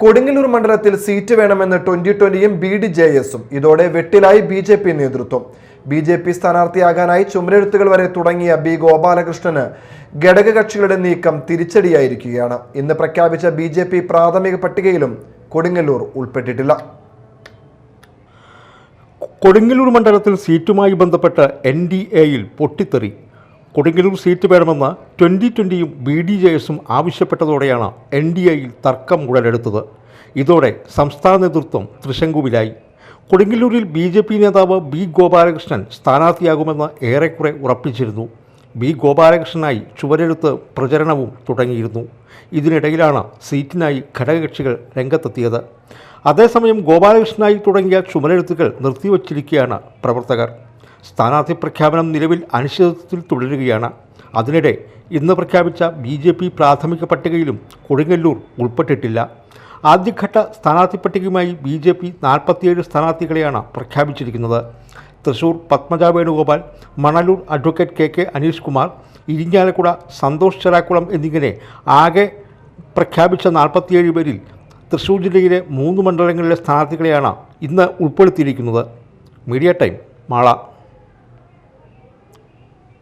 കൊടുങ്ങല്ലൂർ മണ്ഡലത്തിൽ സീറ്റ് വേണമെന്ന് 2020-യും BDJS-ഉം ഇതോടെ വെട്ടിലായി BJP നേതൃത്വം. BJP സ്ഥാനാർത്ഥിയാകാനായി ചുമരെഴുത്തുകൾ വരെ തുടങ്ങിയ B. ഗോപാലകൃഷ്ണന് ഘടകകക്ഷികളുടെ നീക്കം തിരിച്ചടിയായിരിക്കുകയാണ്. ഇന്ന് പ്രഖ്യാപിച്ച BJP പ്രാഥമിക പട്ടികയിലും കൊടുങ്ങല്ലൂർ ഉൾപ്പെട്ടിട്ടില്ല. കൊടുങ്ങല്ലൂർ മണ്ഡലത്തിൽ സീറ്റുമായി ബന്ധപ്പെട്ട് NDA-യിൽ പൊട്ടിത്തെറി. കൊടുങ്ങല്ലൂർ സീറ്റ് വേണമെന്ന് 2020-യും BDJS-ഉം ആവശ്യപ്പെട്ടതോടെയാണ് NDA-യിൽ തർക്കം ഉടലെടുത്തത്. ഇതോടെ സംസ്ഥാന നേതൃത്വം തൃശങ്കുവിലായി. കൊടുങ്ങല്ലൂരിൽ BJP നേതാവ് B. ഗോപാലകൃഷ്ണൻ സ്ഥാനാർത്ഥിയാകുമെന്ന് ഏറെക്കുറെ ഉറപ്പിച്ചിരുന്നു. B. ഗോപാലകൃഷ്ണനായി ചുവരെഴുത്ത് പ്രചരണവും തുടങ്ങിയിരുന്നു. ഇതിനിടയിലാണ് സീറ്റിനായി ഘടകകക്ഷികൾ രംഗത്തെത്തിയത്. അതേസമയം ഗോപാലകൃഷ്ണനായി തുടങ്ങിയ ചുമരെഴുത്തുകൾ നിർത്തിവച്ചിരിക്കുകയാണ് പ്രവർത്തകർ. സ്ഥാനാർത്ഥി പ്രഖ്യാപനം നിലവിൽ അനിശ്ചിതത്വത്തിൽ തുടരുകയാണ്. അതിനിടെ ഇന്ന് പ്രഖ്യാപിച്ച BJP പ്രാഥമിക പട്ടികയിലും കൊടുങ്ങല്ലൂർ ഉൾപ്പെട്ടിട്ടില്ല. ആദ്യഘട്ട സ്ഥാനാർത്ഥി പട്ടികയുമായി BJP 47 സ്ഥാനാർത്ഥികളെയാണ് പ്രഖ്യാപിച്ചിരിക്കുന്നത്. തൃശൂർ പത്മജ വേണുഗോപാൽ, മണലൂർ അഡ്വക്കേറ്റ് KK അനീഷ് കുമാർ, ഇരിഞ്ഞാലക്കുട സന്തോഷ് ചെറാക്കുളം എന്നിങ്ങനെ ആകെ പ്രഖ്യാപിച്ച 47 പേരിൽ തൃശൂർ ജില്ലയിലെ 3 മണ്ഡലങ്ങളിലെ സ്ഥാനാർത്ഥികളെയാണ് ഇന്ന് ഉൾപ്പെടുത്തിയിരിക്കുന്നത്. Media time, Mala.